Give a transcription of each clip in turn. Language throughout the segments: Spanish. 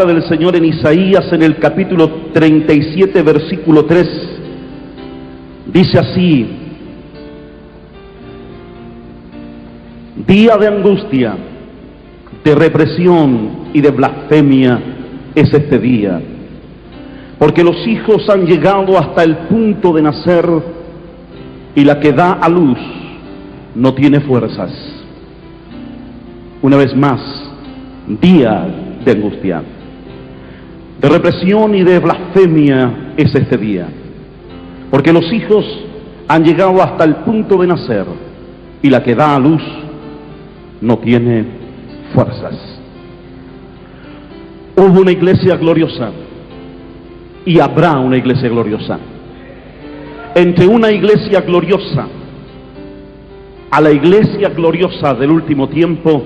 Del Señor en Isaías, en el capítulo 37, versículo 3, dice así: día de angustia, de represión y de blasfemia es este día, porque los hijos han llegado hasta el punto de nacer y la que da a luz no tiene fuerzas. Una vez más, día de angustia, de represión y de blasfemia es este día, porque los hijos han llegado hasta el punto de nacer y la que da a luz no tiene fuerzas. Hubo una iglesia gloriosa y habrá una iglesia gloriosa. Entre una iglesia gloriosa a la iglesia gloriosa del último tiempo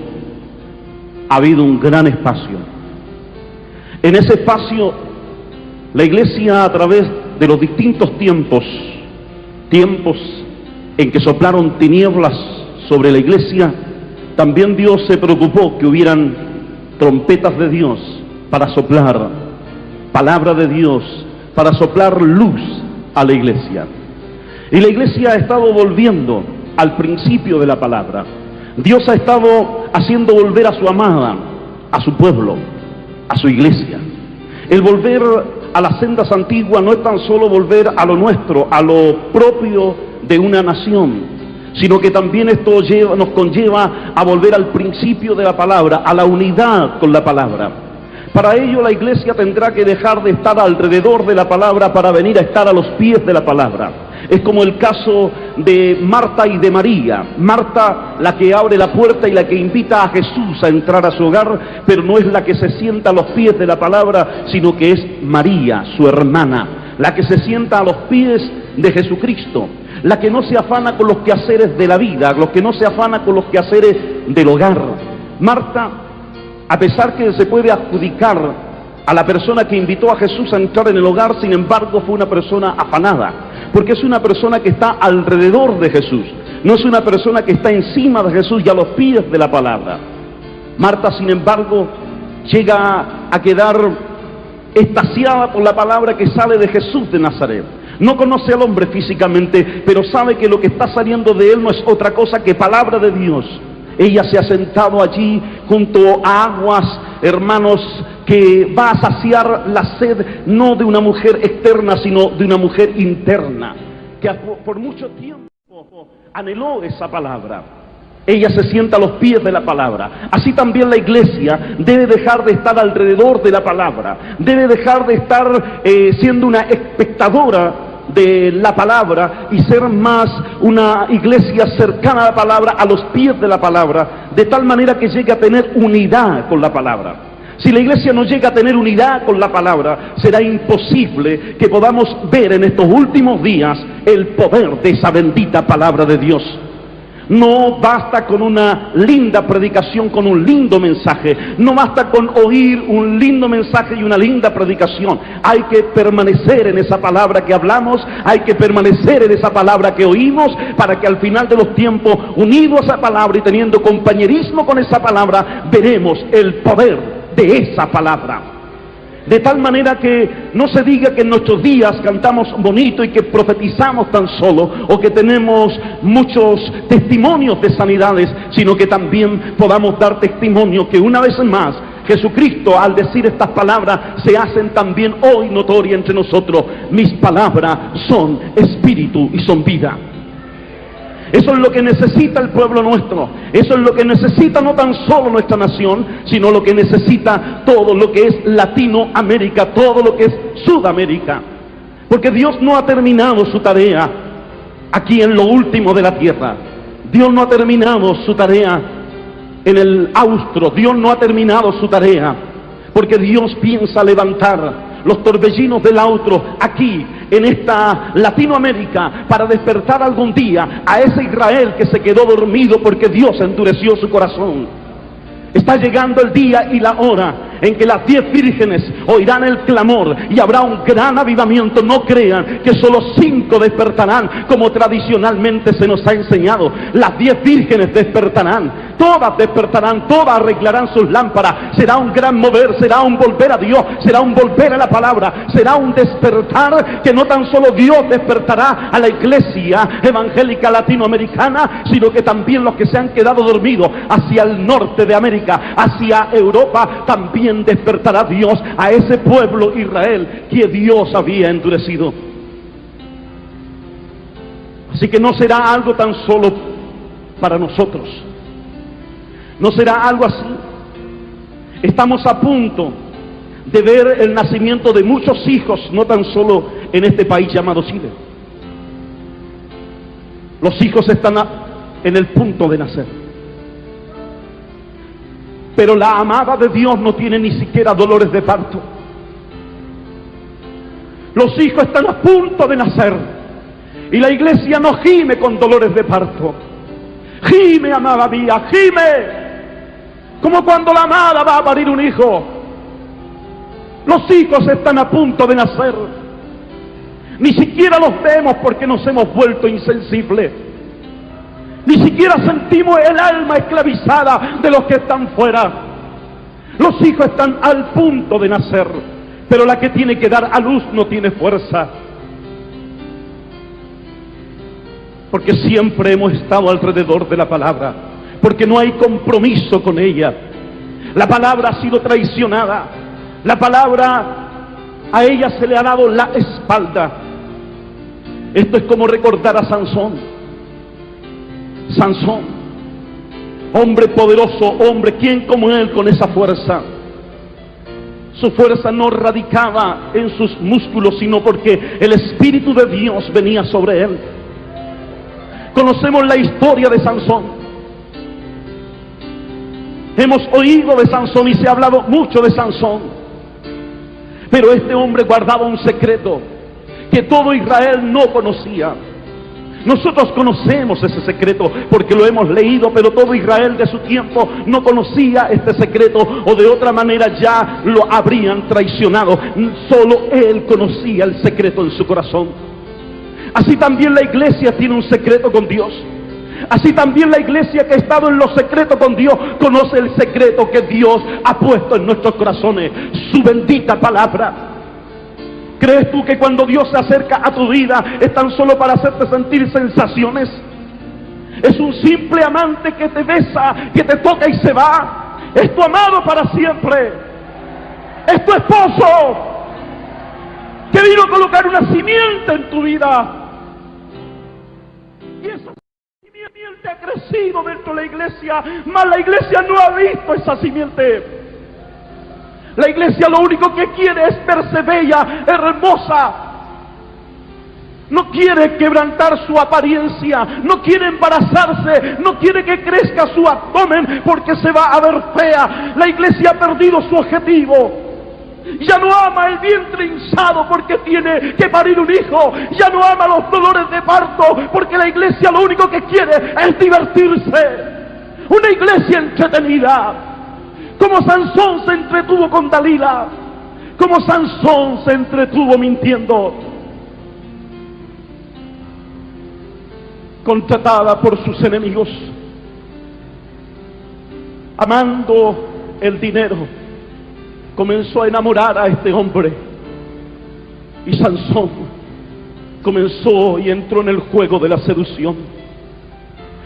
ha habido un gran espacio. En ese espacio, la iglesia, a través de los distintos tiempos en que soplaron tinieblas sobre la iglesia, también Dios se preocupó que hubieran trompetas de Dios para soplar palabra de Dios, para soplar luz a la iglesia. Y la iglesia ha estado volviendo al principio de la palabra. Dios ha estado haciendo volver a su amada, a su pueblo, a su iglesia. El volver a las sendas antiguas no es tan solo volver a lo nuestro, a lo propio de una nación, sino que también esto nos conlleva a volver al principio de la palabra, a la unidad con la palabra. Para ello la iglesia tendrá que dejar de estar alrededor de la palabra para venir a estar a los pies de la palabra. Es como el caso de Marta y de María. Marta, la que abre la puerta y la que invita a Jesús a entrar a su hogar, pero no es la que se sienta a los pies de la palabra, sino que es María, su hermana, la que se sienta a los pies de Jesucristo, la que no se afana con los quehaceres de la vida, los que no se afana con los quehaceres del hogar. Marta, a pesar que se puede adjudicar a la persona que invitó a Jesús a entrar en el hogar, sin embargo fue una persona afanada, porque es una persona que está alrededor de Jesús, no es una persona que está encima de Jesús y a los pies de la palabra. Marta, sin embargo, llega a quedar extasiada por la palabra que sale de Jesús de Nazaret. No conoce al hombre físicamente, pero sabe que lo que está saliendo de él no es otra cosa que palabra de Dios. Ella se ha sentado allí junto a aguas, hermanos, que va a saciar la sed no de una mujer externa, sino de una mujer interna, que por mucho tiempo anheló esa palabra. Ella se sienta a los pies de la palabra. Así también la iglesia debe dejar de estar alrededor de la palabra, debe dejar de estar siendo una espectadora de la palabra y ser más una iglesia cercana a la palabra, a los pies de la palabra, de tal manera que llegue a tener unidad con la palabra. Si la iglesia no llega a tener unidad con la palabra, será imposible que podamos ver en estos últimos días el poder de esa bendita palabra de Dios. No basta con una linda predicación, con un lindo mensaje. No basta con oír un lindo mensaje y una linda predicación. Hay que permanecer en esa palabra que hablamos, hay que permanecer en esa palabra que oímos, para que al final de los tiempos, unidos a esa palabra y teniendo compañerismo con esa palabra, veremos el poder de esa palabra. De tal manera que no se diga que en nuestros días cantamos bonito y que profetizamos tan solo, o que tenemos muchos testimonios de sanidades, sino que también podamos dar testimonio que una vez más Jesucristo, al decir estas palabras, se hacen también hoy notorias entre nosotros. Mis palabras son espíritu y son vida. Eso es lo que necesita el pueblo nuestro. Eso es lo que necesita no tan solo nuestra nación, sino lo que necesita todo lo que es Latinoamérica, todo lo que es Sudamérica. Porque Dios no ha terminado su tarea aquí en lo último de la tierra. Dios no ha terminado su tarea en el austro. Dios no ha terminado su tarea, porque Dios piensa levantar los torbellinos del austro aquí en esta Latinoamérica, para despertar algún día a ese Israel que se quedó dormido porque Dios endureció su corazón. Está llegando el día y la hora en que las 10 vírgenes oirán el clamor y habrá un gran avivamiento. No crean que solo 5 despertarán, como tradicionalmente se nos ha enseñado. Las 10 vírgenes despertarán, todas despertarán, todas arreglarán sus lámparas. Será un gran mover, será un volver a Dios, será un volver a la palabra, será un despertar que no tan solo Dios despertará a la iglesia evangélica latinoamericana, sino que también los que se han quedado dormidos hacia el norte de América, hacia Europa, también despertará Dios a ese pueblo Israel que Dios había endurecido. Así que no será algo tan solo para nosotros, no será algo así. Estamos a punto de ver el nacimiento de muchos hijos, no tan solo en este país llamado Chile. Los hijos están en el punto de nacer. Pero la amada de Dios no tiene ni siquiera dolores de parto. Los hijos están a punto de nacer y la iglesia no gime con dolores de parto. Gime, amada mía, gime, como cuando la amada va a parir un hijo. Los hijos están a punto de nacer. Ni siquiera los vemos porque nos hemos vuelto insensibles. Ni siquiera sentimos el alma esclavizada de los que están fuera. Los hijos están al punto de nacer, pero la que tiene que dar a luz no tiene fuerza. Porque siempre hemos estado alrededor de la palabra, porque no hay compromiso con ella. La palabra ha sido traicionada. La palabra, a ella se le ha dado la espalda. Esto es como recordar a Sansón. Sansón, hombre poderoso, hombre, ¿quién como él con esa fuerza? Su fuerza no radicaba en sus músculos, sino porque el Espíritu de Dios venía sobre él. Conocemos la historia de Sansón. Hemos oído de Sansón y se ha hablado mucho de Sansón. Pero este hombre guardaba un secreto que todo Israel no conocía. Nosotros conocemos ese secreto porque lo hemos leído, pero todo Israel de su tiempo no conocía este secreto, o de otra manera ya lo habrían traicionado. Solo él conocía el secreto en su corazón. Así también la iglesia tiene un secreto con Dios. Así también la iglesia que ha estado en los secretos con Dios conoce el secreto que Dios ha puesto en nuestros corazones, su bendita palabra. ¿Crees tú que cuando Dios se acerca a tu vida es tan solo para hacerte sentir sensaciones? Es un simple amante que te besa, que te toca y se va. Es tu amado para siempre. Es tu esposo que vino a colocar una simiente en tu vida. Y esa simiente ha crecido dentro de la iglesia, mas la iglesia no ha visto esa simiente. La iglesia lo único que quiere es verse bella, hermosa. No quiere quebrantar su apariencia, no quiere embarazarse, no quiere que crezca su abdomen porque se va a ver fea. La iglesia ha perdido su objetivo. Ya no ama el vientre hinchado porque tiene que parir un hijo. Ya no ama los dolores de parto porque la iglesia lo único que quiere es divertirse. Una iglesia entretenida. Como Sansón se entretuvo con Dalila, como Sansón se entretuvo mintiendo, contratada por sus enemigos, amando el dinero, comenzó a enamorar a este hombre, y Sansón comenzó y entró en el juego de la seducción.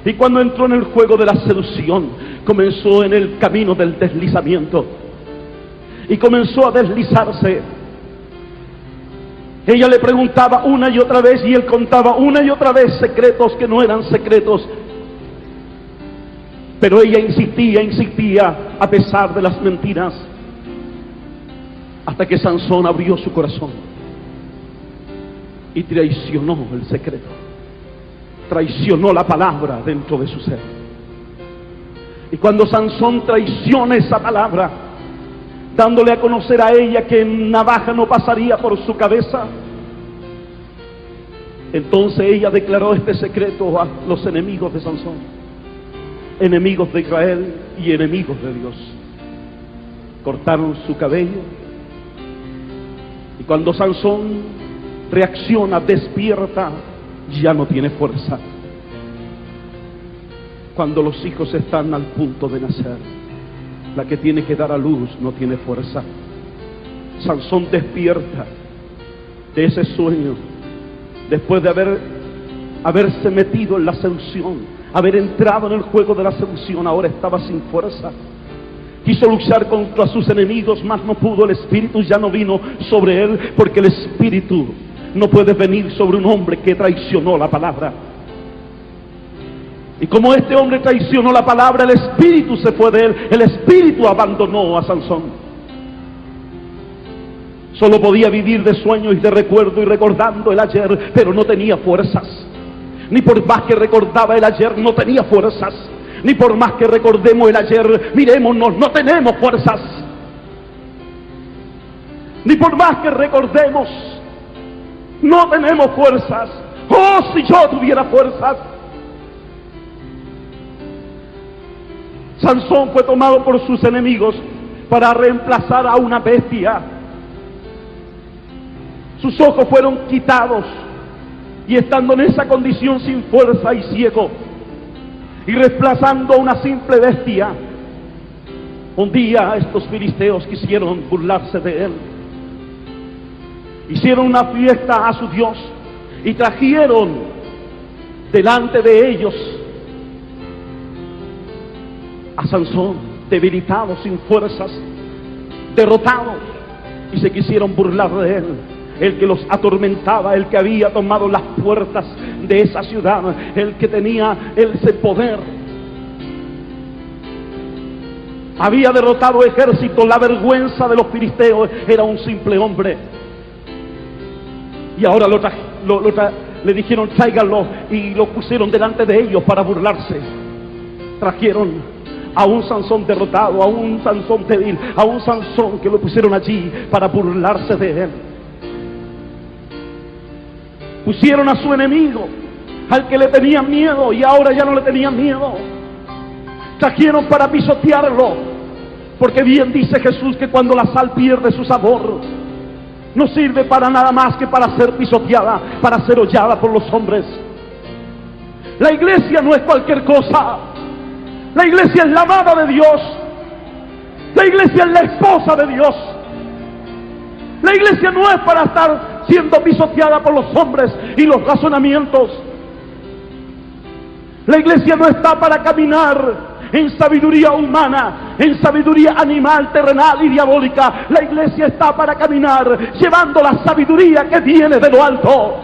Y cuando entró en el juego de la seducción, comenzó en el camino del deslizamiento. Y comenzó a deslizarse. Ella le preguntaba una y otra vez y él contaba una y otra vez secretos que no eran secretos. Pero ella insistía a pesar de las mentiras. Hasta que Sansón abrió su corazón y traicionó el secreto. Traicionó la palabra dentro de su ser. Y cuando Sansón traiciona esa palabra, dándole a conocer a ella que navaja no pasaría por su cabeza, entonces ella declaró este secreto a los enemigos de Sansón, enemigos de Israel y enemigos de Dios. cortaron su cabello. Y cuando Sansón reacciona, despierta, ya no tiene fuerza. Cuando los hijos están al punto de nacer, la que tiene que dar a luz no tiene fuerza. Sansón despierta de ese sueño después de haberse metido en la seducción, haber entrado en el juego de la seducción. Ahora estaba sin fuerza. Quiso luchar contra sus enemigos, mas no pudo. El espíritu ya no vino sobre él, porque el espíritu no puede venir sobre un hombre que traicionó la palabra. Y como este hombre traicionó la palabra, el espíritu se fue de él. El espíritu abandonó a Sansón. Solo podía vivir de sueños y de recuerdo y recordando el ayer, pero no tenía fuerzas. Ni por más que recordaba el ayer, no tenía fuerzas. Ni por más que recordemos el ayer, mirémonos, no tenemos fuerzas. Ni por más que recordemos, no tenemos fuerzas. Oh, si yo tuviera fuerzas. Sansón fue tomado por sus enemigos para reemplazar a una bestia. Sus ojos fueron quitados, y estando en esa condición sin fuerza y ciego, y reemplazando a una simple bestia, un día estos filisteos quisieron burlarse de él. Hicieron una fiesta a su Dios y trajeron delante de ellos a Sansón, debilitado, sin fuerzas, derrotado, y se quisieron burlar de él. El que los atormentaba, el que había tomado las puertas de esa ciudad, el que tenía ese poder, había derrotado ejército. La vergüenza de los filisteos era un simple hombre. Y ahora le dijeron tráiganlo, y lo pusieron delante de ellos para burlarse. Trajeron a un Sansón derrotado, a un Sansón débil, a un Sansón que lo pusieron allí para burlarse de él. Pusieron a su enemigo, al que le tenían miedo, y ahora ya no le tenían miedo. Trajeron para pisotearlo, porque bien dice Jesús que cuando la sal pierde su sabor, no sirve para nada más que para ser pisoteada, para ser hollada por los hombres. La iglesia no es cualquier cosa. La iglesia es la amada de Dios. La iglesia es la esposa de Dios. La iglesia no es para estar siendo pisoteada por los hombres y los razonamientos. La iglesia no está para caminar en sabiduría humana, en sabiduría animal, terrenal y diabólica. La iglesia está para caminar llevando la sabiduría que viene de lo alto.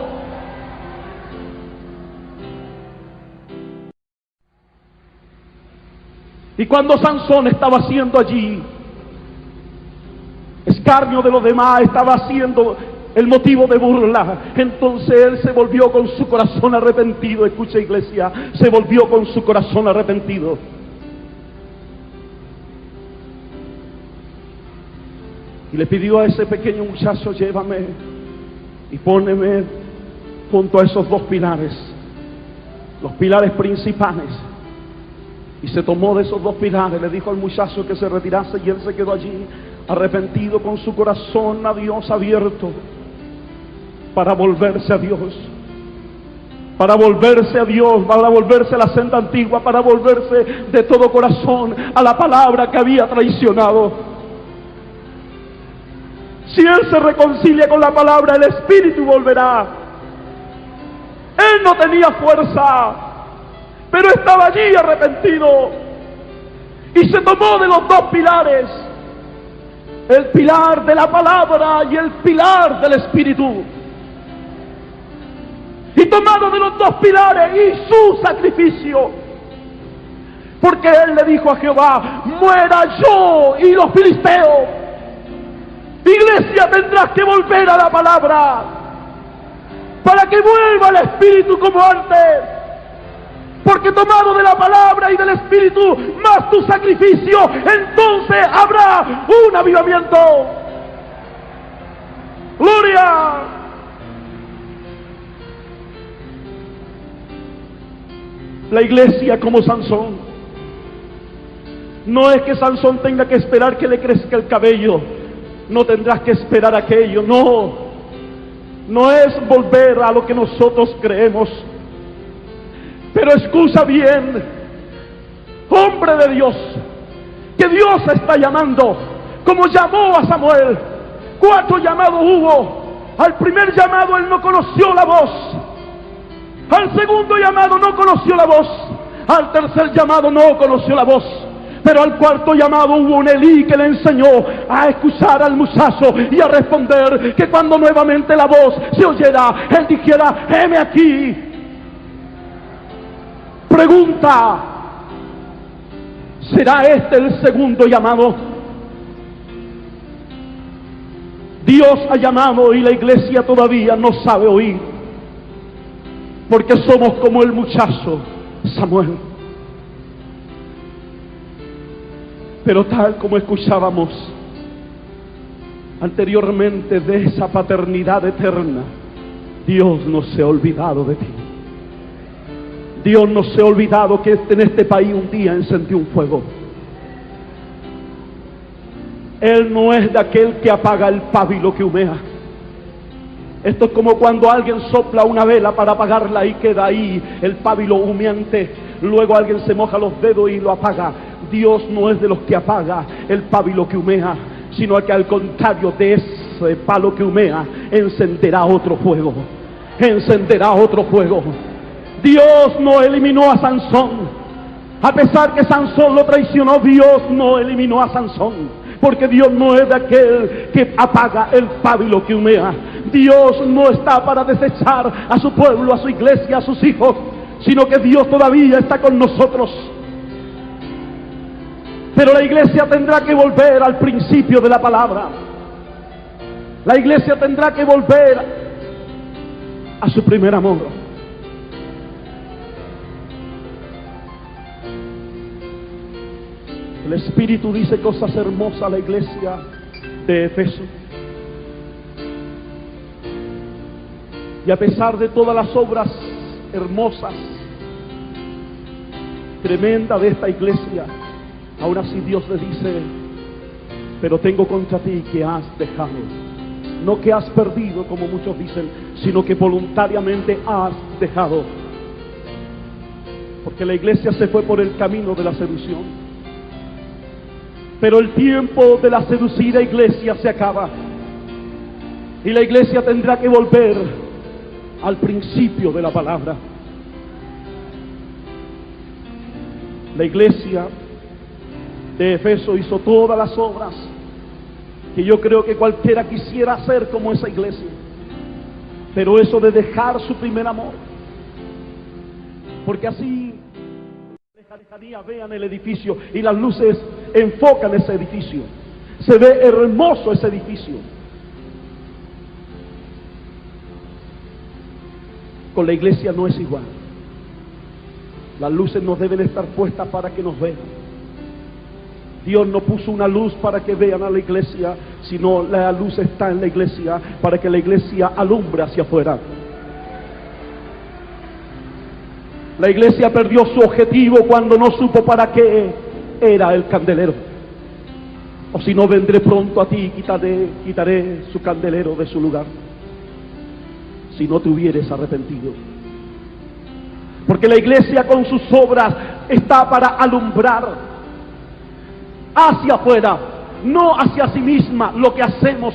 Y cuando Sansón estaba haciendo allí escarnio de los demás, estaba haciendo el motivo de burla, entonces él se volvió con su corazón arrepentido. Escucha, iglesia, se volvió con su corazón arrepentido. Y le pidió a ese pequeño muchacho: llévame y póneme junto a esos dos pilares, los pilares principales. Y se tomó de esos dos pilares, le dijo al muchacho que se retirase, y él se quedó allí arrepentido, con su corazón a Dios abierto, para volverse a Dios, para volverse a Dios, para volverse a la senda antigua, para volverse de todo corazón a la palabra que había traicionado. Si él se reconcilia con la palabra, el espíritu volverá. Él no tenía fuerza, pero estaba allí arrepentido, y se tomó de los dos pilares, el pilar de la palabra y el pilar del espíritu. Y tomado de los dos pilares y su sacrificio, porque él le dijo a Jehová: muera yo y los filisteos. Iglesia, tendrás que volver a la palabra para que vuelva el espíritu como antes. Porque tomado de la palabra y del espíritu, más tu sacrificio, entonces habrá un avivamiento. ¡Gloria! La iglesia como Sansón No es que Sansón tenga que esperar que le crezca el cabello. No tendrás que esperar aquello. No. No es volver a lo que nosotros creemos. Pero escucha bien, hombre de Dios, que Dios está llamando, como llamó a Samuel. 4 llamados hubo. Al primer llamado él no conoció la voz. Al segundo llamado no conoció la voz. Al tercer llamado no conoció la voz. Pero al cuarto llamado hubo un Elí que le enseñó a escuchar al muchacho y a responder, que cuando nuevamente la voz se oyera, él dijera: heme aquí. Pregunta: ¿será este el segundo llamado? Dios ha llamado y la iglesia todavía no sabe oír, porque somos como el muchacho Samuel. Pero tal como escuchábamos anteriormente de esa paternidad eterna, Dios no se ha olvidado de ti. Dios no se ha olvidado que en este país un día encendió un fuego. Él no es de aquel que apaga el pábilo que humea. Esto es como cuando alguien sopla una vela para apagarla y queda ahí el pábilo humeante. Luego alguien se moja los dedos y lo apaga. Dios no es de los que apaga el pábilo que humea, sino que al contrario de ese palo que humea, encenderá otro fuego. Encenderá otro fuego. Dios no eliminó a Sansón. A pesar que Sansón lo traicionó, Dios no eliminó a Sansón. Porque Dios no es de aquel que apaga el pábilo que humea. Dios no está para desechar a su pueblo, a su iglesia, a sus hijos, sino que Dios todavía está con nosotros. Pero la iglesia tendrá que volver al principio de la palabra. La iglesia tendrá que volver a su primer amor. El Espíritu dice cosas hermosas a la iglesia de Efeso. Y a pesar de todas las obras hermosas, tremendas de esta iglesia, aún así Dios le dice: pero tengo contra ti que has dejado. No que has perdido, como muchos dicen, sino que voluntariamente has dejado. Porque la iglesia se fue por el camino de la seducción. Pero el tiempo de la seducida iglesia se acaba. Y la iglesia tendrá que volver al principio de la palabra. La iglesia de Efeso hizo todas las obras que yo creo que cualquiera quisiera hacer como esa iglesia. Pero eso de dejar su primer amor, porque así vean el edificio y las luces enfocan ese edificio. Se ve hermoso ese edificio. Con la iglesia no es igual. Las luces no deben estar puestas para que nos vean. Dios no puso una luz para que vean a la iglesia, sino la luz está en la iglesia para que la iglesia alumbre hacia afuera. La iglesia perdió su objetivo cuando no supo para qué era el candelero. O si no, vendré pronto a ti y quitaré su candelero de su lugar, si no te hubieres arrepentido. Porque la iglesia con sus obras está para alumbrar hacia afuera, no hacia sí misma. Lo que hacemos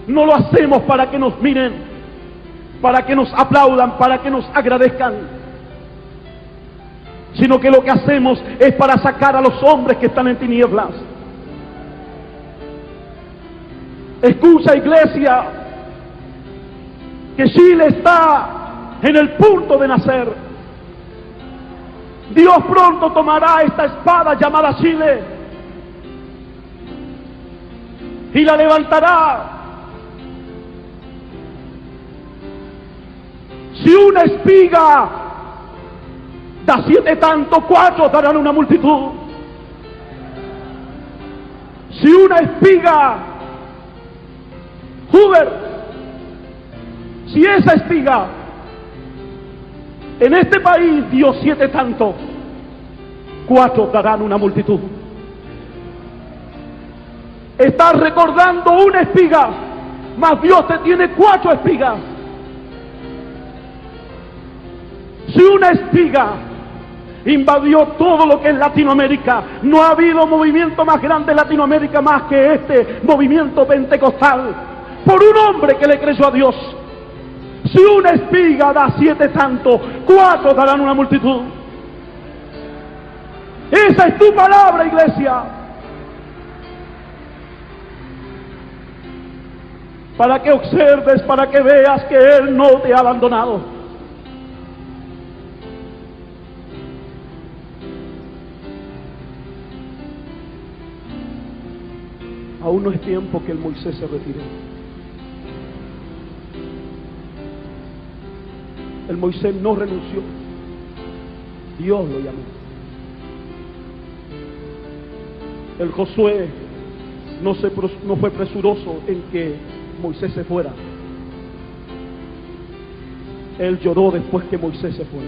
no lo hacemos para que nos miren, para que nos aplaudan, para que nos agradezcan, sino que lo que hacemos es para sacar a los hombres que están en tinieblas. Escucha, iglesia, que Chile está en el punto de nacer. Dios pronto tomará esta espada llamada Chile y la levantará. Si una espiga da 7 tantos, 4 darán una multitud. Si una espiga, Huber, si esa espiga en este país dio 7 tantos, 4 darán una multitud. Estás recordando una espiga, mas Dios te tiene 4 espigas. Si una espiga invadió todo lo que es Latinoamérica, no ha habido movimiento más grande en Latinoamérica más que este movimiento pentecostal, por un hombre que le creyó a Dios. Si una espiga da 7 tantos, 4 darán una multitud. Esa es tu palabra, iglesia. Para que observes, para que veas que Él no te ha abandonado. Aún no es tiempo que el Moisés se retire. El Moisés no renunció. Dios lo llamó. El Josué no fue presuroso en que Moisés se fuera. Él lloró después que Moisés se fue.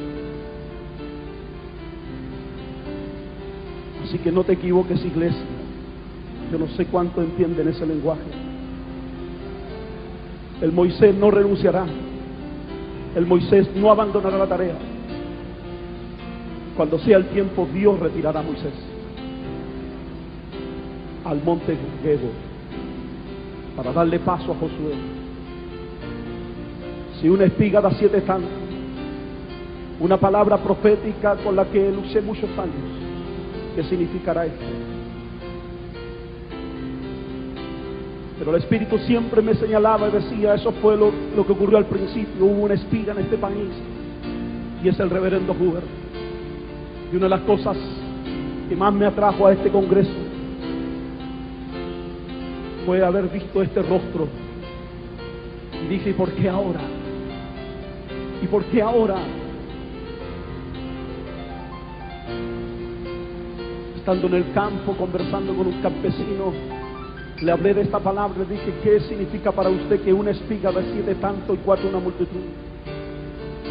Así que no te equivoques, iglesia. Yo no sé cuánto entienden ese lenguaje. El Moisés no renunciará. El Moisés no abandonará la tarea. Cuando sea el tiempo, Dios retirará a Moisés al monte Nebo para darle paso a Josué. Si una espiga da 7 tantos, una palabra profética con la que luché muchos años, ¿qué significará esto? Pero el Espíritu siempre me señalaba y decía, eso fue lo que ocurrió al principio. Hubo una espiga en este país y es el reverendo Hoover. Y una de las cosas que más me atrajo a este congreso fue haber visto este rostro. Y dije, ¿y por qué ahora? ¿Y por qué ahora? Estando en el campo, conversando con un campesino, le hablé de esta palabra, le dije, ¿qué significa para usted que una espiga da 7 tantos y 4 una multitud?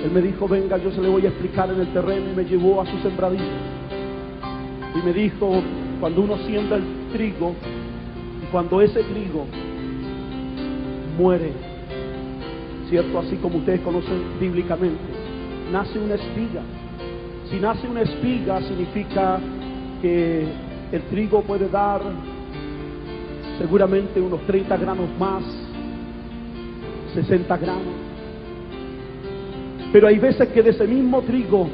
Él me dijo, venga, yo se le voy a explicar en el terreno, y me llevó a su sembradío. Y me dijo, cuando uno siembra el trigo, y cuando ese trigo muere, ¿cierto? Así como ustedes conocen bíblicamente, nace una espiga. Si nace una espiga, significa que el trigo puede dar seguramente unos 30 granos más, 60 granos. Pero hay veces que de ese mismo trigo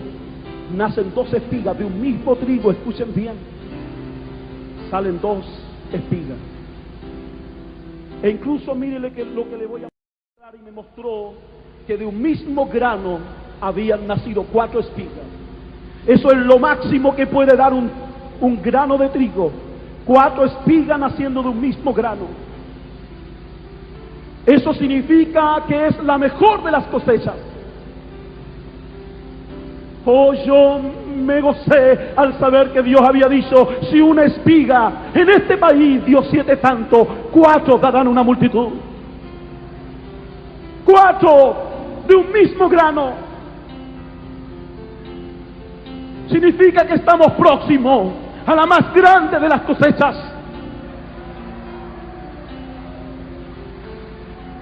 nacen 2 espigas. De un mismo trigo, escuchen bien, salen 2 espigas. E incluso mírele que lo que le voy a mostrar, y me mostró que de un mismo grano habían nacido 4 espigas. Eso es lo máximo que puede dar un grano de trigo. 4 espigas naciendo de un mismo grano. Eso significa que es la mejor de las cosechas. Oh, yo me gocé al saber que Dios había dicho, si una espiga en este país dio 7 tantos, 4 darán una multitud. 4 de un mismo grano. Significa que estamos próximos a la más grande de las cosechas.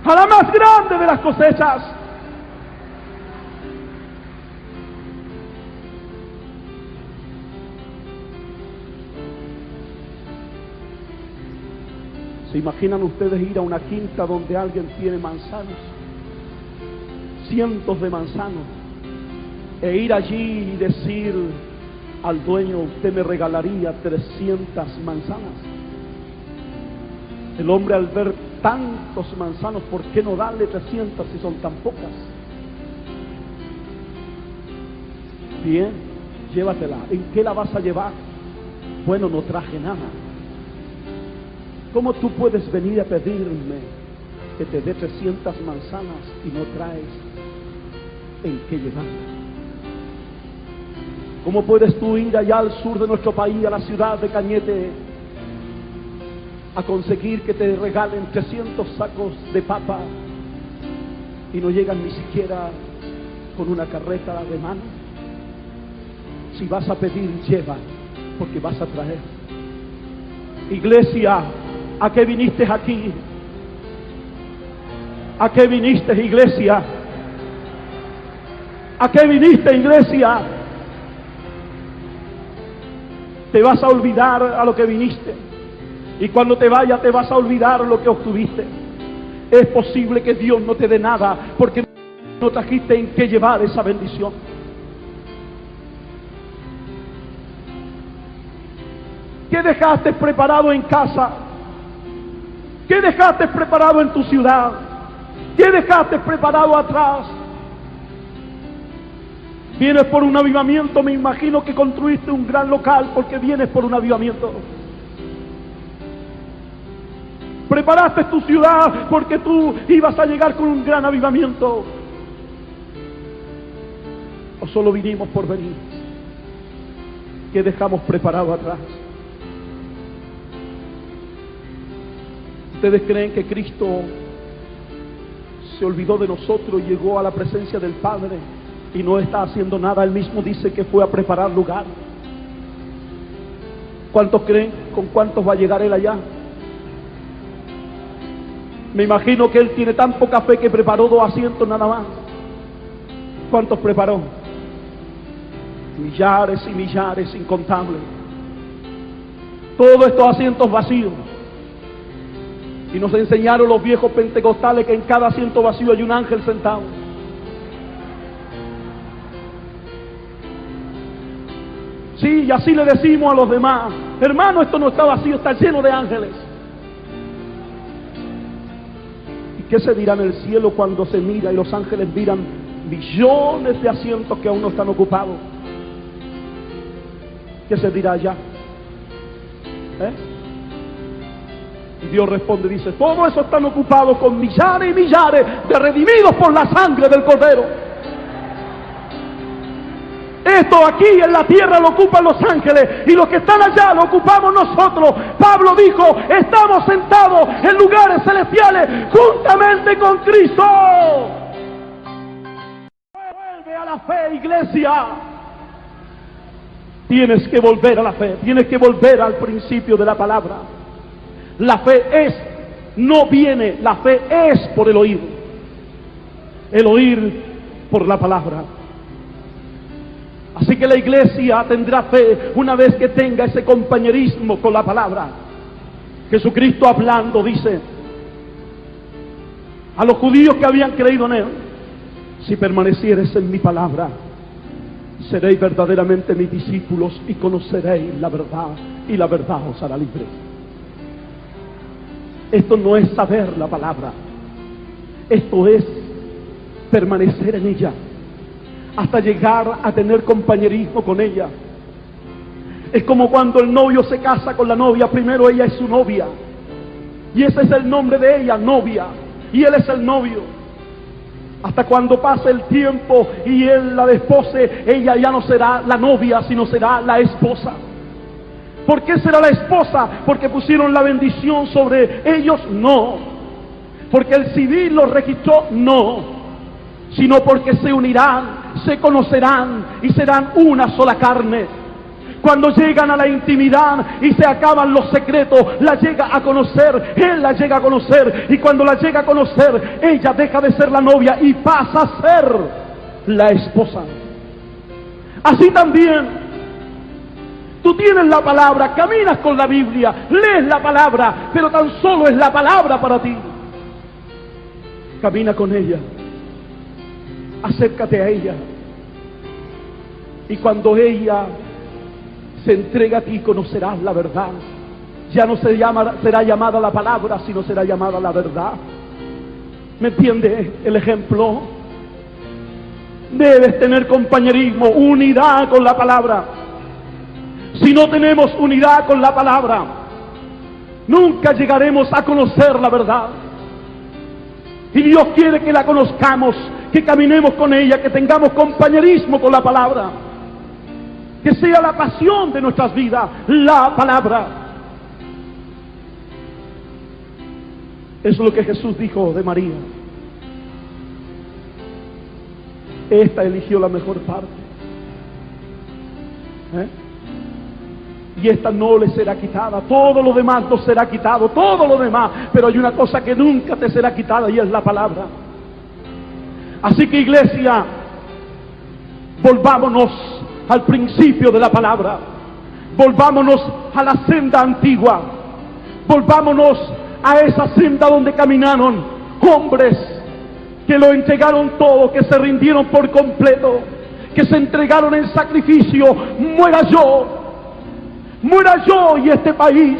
A la más grande de las cosechas. ¿Se imaginan ustedes ir a una quinta donde alguien tiene manzanos? Cientos de manzanos. E ir allí y decir al dueño, usted me regalaría 300 manzanas. El hombre, al ver tantos manzanos, ¿por qué no darle 300 si son tan pocas? Bien, llévatela. ¿En qué la vas a llevar? Bueno, no traje nada. ¿Cómo tú puedes venir a pedirme que te dé 300 manzanas y no traes en qué llevarlas? ¿Cómo puedes tú ir allá al sur de nuestro país, a la ciudad de Cañete, a conseguir que te regalen 300 sacos de papa y no llegan ni siquiera con una carreta de mano? Si vas a pedir, lleva. porque vas a traer. Iglesia, ¿a qué viniste aquí? ¿A qué viniste, iglesia? ¿A qué viniste, iglesia? Te vas a olvidar a lo que viniste, y cuando te vayas te vas a olvidar lo que obtuviste. Es posible que Dios no te dé nada porque no trajiste en qué llevar esa bendición. ¿Qué dejaste preparado en casa? ¿Qué dejaste preparado en tu ciudad? ¿Qué dejaste preparado atrás? Vienes por un avivamiento, me imagino que construiste un gran local porque vienes por un avivamiento. Preparaste tu ciudad porque tú ibas a llegar con un gran avivamiento. ¿O solo vinimos por venir? ¿Qué dejamos preparado atrás? ¿Ustedes creen que Cristo se olvidó de nosotros y llegó a la presencia del Padre y no está haciendo nada? Él mismo dice que fue a preparar lugar. ¿Cuántos creen? ¿Con cuántos va a llegar Él allá? Me imagino que Él tiene tan poca fe que preparó 2 asientos nada más. ¿Cuántos preparó? Millares y millares, incontables. Todos estos asientos vacíos. Y nos enseñaron los viejos pentecostales que en cada asiento vacío hay un ángel sentado. Sí, y así le decimos a los demás: hermano, esto no está vacío, está lleno de ángeles. ¿Y qué se dirá en el cielo cuando se mira y los ángeles miran millones de asientos que aún no están ocupados? ¿Qué se dirá allá? Y Dios responde, dice: todo eso están ocupados con millares y millares de redimidos por la sangre del Cordero. Esto aquí en la tierra lo ocupan los ángeles, y los que están allá lo ocupamos nosotros. Pablo dijo: estamos sentados en lugares celestiales juntamente con Cristo. Vuelve a la fe, iglesia. Tienes que volver a la fe, tienes que volver al principio de la palabra. La fe es, no viene, la fe es por el oír por la palabra. Así que la iglesia tendrá fe una vez que tenga ese compañerismo con la palabra. Jesucristo hablando dice a los judíos que habían creído en Él: si permaneciereis en mi palabra, seréis verdaderamente mis discípulos y conoceréis la verdad, y la verdad os hará libres. Esto no es saber la palabra, esto es permanecer en ella hasta llegar a tener compañerismo con ella. Es como cuando el novio se casa con la novia. Primero ella es su novia, y ese es el nombre de ella, novia, y él es el novio. Hasta cuando pase el tiempo y él la despose, ella ya no será la novia, sino será la esposa. ¿Por qué será la esposa? ¿Porque pusieron la bendición sobre ellos? No. ¿Porque el civil los registró? No. Sino porque se unirán, se conocerán y serán una sola carne. Cuando llegan a la intimidad y se acaban los secretos, la llega a conocer, él la llega a conocer, y cuando la llega a conocer, ella deja de ser la novia y pasa a ser la esposa. Así también, tú tienes la palabra, caminas con la Biblia, lees la palabra, pero tan solo es la palabra para ti. Camina con ella, acércate a ella, y cuando ella se entrega a ti, conocerás la verdad. Ya no será llamada la palabra, sino será llamada la verdad. ¿Me entiende el ejemplo? Debes tener compañerismo, unidad con la palabra. Si no tenemos unidad con la palabra, nunca llegaremos a conocer la verdad. Y Dios quiere que la conozcamos, que caminemos con ella, que tengamos compañerismo con la palabra. Que sea la pasión de nuestras vidas, la palabra. Eso es lo que Jesús dijo de María. Esta eligió la mejor parte. y esta no le será quitada. Todo lo demás no será quitado, todo lo demás, pero hay una cosa que nunca te será quitada, y es la palabra. Así que, iglesia, volvámonos al principio de la palabra, volvámonos a la senda antigua, volvámonos a esa senda donde caminaron hombres que lo entregaron todo, que se rindieron por completo, que se entregaron en sacrificio. Muera yo y este país,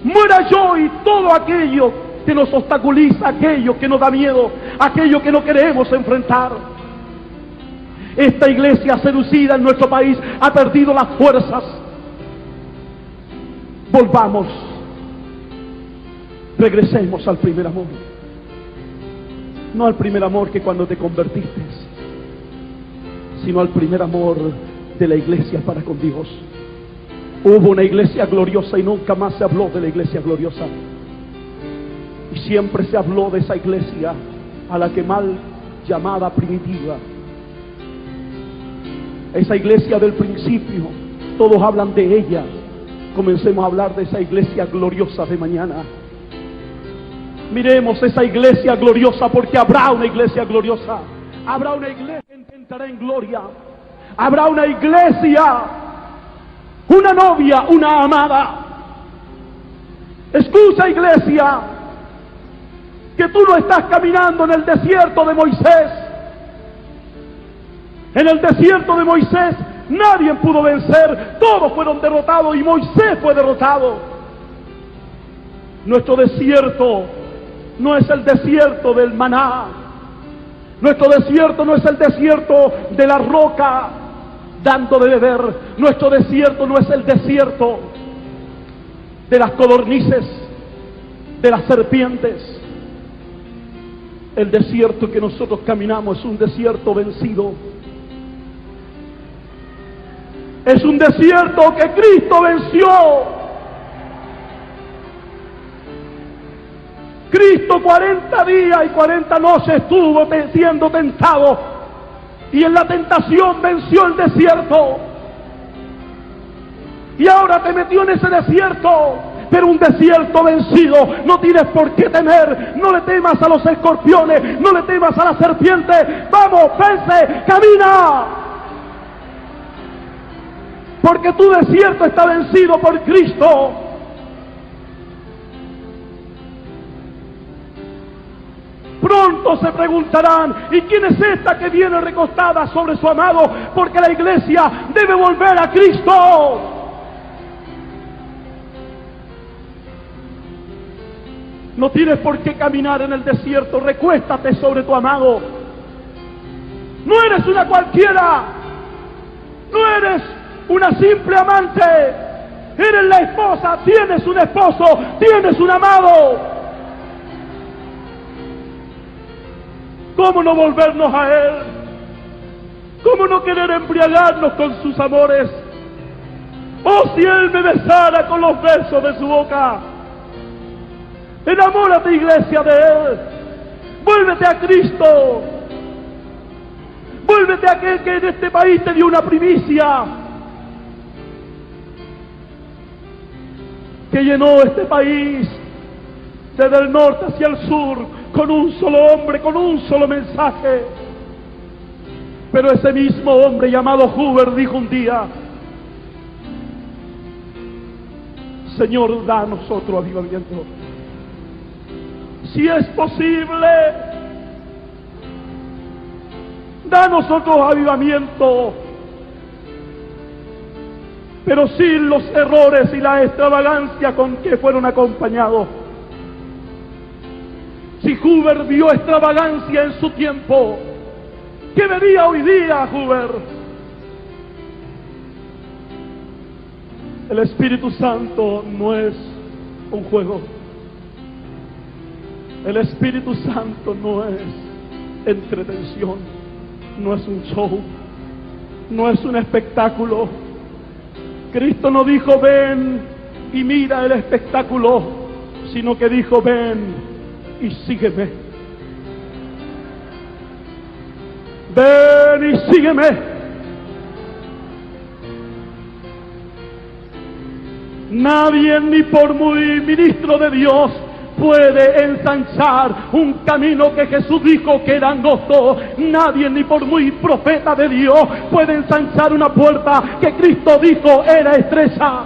muera yo y todo aquello que nos obstaculiza, aquello que nos da miedo, aquello que no queremos enfrentar. Esta iglesia seducida en nuestro país ha perdido las fuerzas. Volvamos, regresemos al primer amor. No al primer amor que cuando te convertiste, sino al primer amor de la iglesia para con Dios. Hubo una iglesia gloriosa y nunca más se habló de la iglesia gloriosa. Y siempre se habló de esa iglesia a la que mal llamada primitiva. Esa iglesia del principio, todos hablan de ella. Comencemos a hablar de esa iglesia gloriosa de mañana. Miremos esa iglesia gloriosa, porque habrá una iglesia gloriosa. Habrá una iglesia que entrará en gloria. Habrá una iglesia, una novia, una amada. Escucha, iglesia, que tú no estás caminando en el desierto de Moisés. En el desierto de Moisés nadie pudo vencer, todos fueron derrotados y Moisés fue derrotado. Nuestro desierto no es el desierto del maná. Nuestro desierto no es el desierto de la roca dando de beber. Nuestro desierto no es el desierto de las codornices, de las serpientes. El desierto que nosotros caminamos es un desierto vencido. Es un desierto que Cristo venció. Cristo 40 días y 40 noches estuvo siendo tentado, y en la tentación venció el desierto. Y ahora te metió en ese desierto, pero un desierto vencido. No tienes por qué temer. No le temas a los escorpiones, no le temas a la serpiente. Vamos, vence, camina, porque tu desierto está vencido por Cristo. Pronto se preguntarán: ¿y quién es esta que viene recostada sobre su amado? Porque la iglesia debe volver a Cristo. No tienes por qué caminar en el desierto. Recuéstate sobre tu amado. No eres una cualquiera. No eres una simple amante. Eres la esposa. Tienes un esposo. Tienes un amado. ¿Cómo no volvernos a Él? ¿Cómo no querer embriagarnos con sus amores? Oh, si Él me besara con los besos de su boca. Enamórate, iglesia, de Él. Vuélvete a Cristo. Vuélvete a aquel que en este país te dio una primicia, que llenó este país desde el norte hacia el sur con un solo hombre, con un solo mensaje. Pero ese mismo hombre llamado Hoover dijo un día: Señor, da a nosotros avivamiento. Si es posible, da a nosotros avivamiento, pero sin los errores y la extravagancia con que fueron acompañados. Si Hoover vio extravagancia en su tiempo, ¿qué vería hoy día Hoover? El Espíritu Santo no es un juego. El Espíritu Santo no es entretención, no es un show, no es un espectáculo. Cristo no dijo: ven y mira el espectáculo, sino que dijo: ven y sígueme. Ven y sígueme. Nadie, ni por muy ministro de Dios, puede ensanchar un camino que Jesús dijo que era angosto. Nadie, ni por muy profeta de Dios, puede ensanchar una puerta que Cristo dijo era estrecha.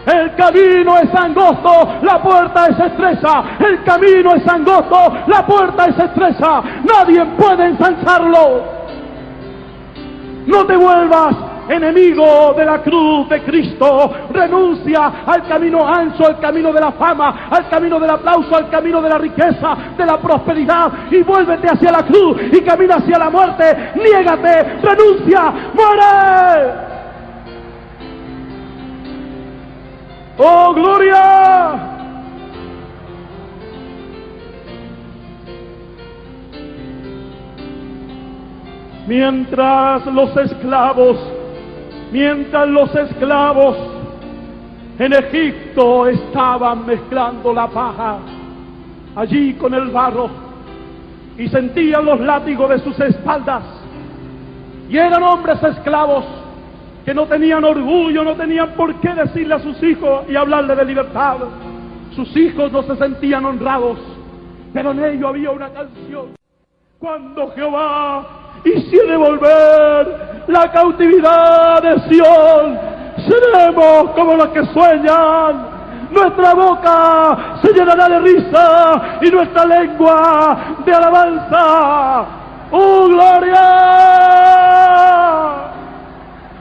El camino es angosto, la puerta es estrecha. El camino es angosto, la puerta es estrecha. Nadie puede ensancharlo. No te vuelvas enemigo de la cruz de Cristo. Renuncia al camino ancho, al camino de la fama, al camino del aplauso, al camino de la riqueza, de la prosperidad, y vuélvete hacia la cruz y camina hacia la muerte. Niégate, renuncia, muere. ¡Oh, gloria! Mientras los esclavos en Egipto estaban mezclando la paja allí con el barro y sentían los látigos de sus espaldas, y eran hombres esclavos que no tenían orgullo, no tenían por qué decirle a sus hijos y hablarle de libertad. Sus hijos no se sentían honrados, pero en ello había una canción: cuando Jehová hiciere volver la cautividad de Sión, seremos como los que sueñan. Nuestra boca se llenará de risa y nuestra lengua de alabanza. ¡Oh, gloria!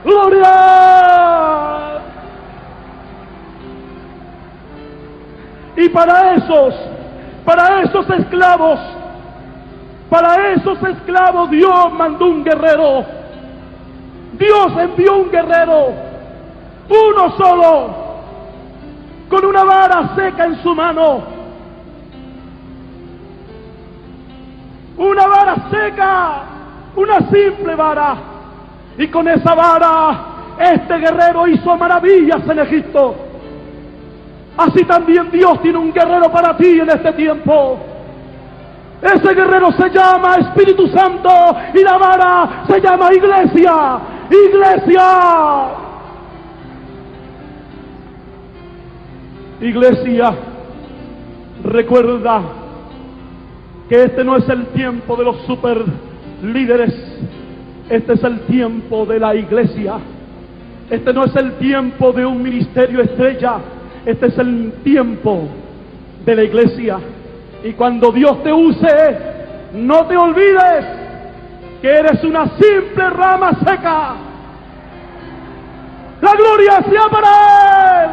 ¡Gloria! Y para esos esclavos Dios mandó un guerrero. Dios envió un guerrero, uno solo, con una vara seca en su mano. Una vara seca, una simple vara. Y con esa vara, este guerrero hizo maravillas en Egipto. Así también Dios tiene un guerrero para ti en este tiempo. Ese guerrero se llama Espíritu Santo y la vara se llama iglesia. ¡Iglesia! Iglesia, recuerda que este no es el tiempo de los super líderes. Este es el tiempo de la iglesia. Este no es el tiempo de un ministerio estrella. Este es el tiempo de la iglesia. Y cuando Dios te use, no te olvides que eres una simple rama seca. La gloria sea para Él.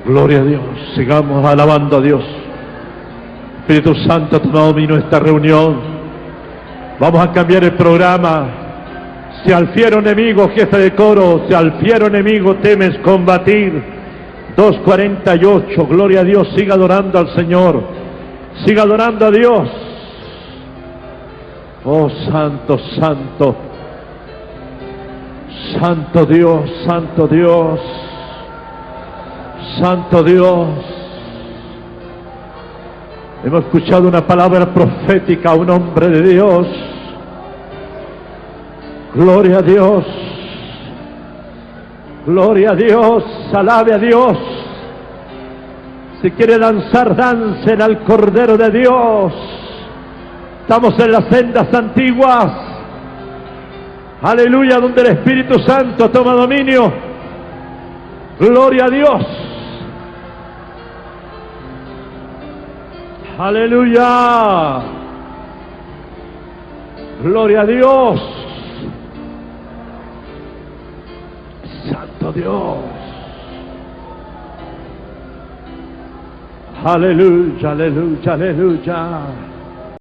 Gloria a Dios. Sigamos alabando a Dios. Espíritu Santo, toma dominio en esta reunión. Vamos a cambiar el programa. Si al fiero enemigo, jefe de coro, si al fiero enemigo temes combatir. 2:48, gloria a Dios. Siga adorando al Señor. Siga adorando a Dios. Oh, santo, santo. Santo Dios, santo Dios. Santo Dios. Hemos escuchado una palabra profética a un hombre de Dios. Gloria a Dios. Gloria a Dios. Alabe a Dios. Si quiere danzar, dancen al Cordero de Dios. Estamos en las sendas antiguas. Aleluya, donde el Espíritu Santo toma dominio. Gloria a Dios. Aleluya. Gloria a Dios. Santo Dios. Aleluya, aleluya, aleluya.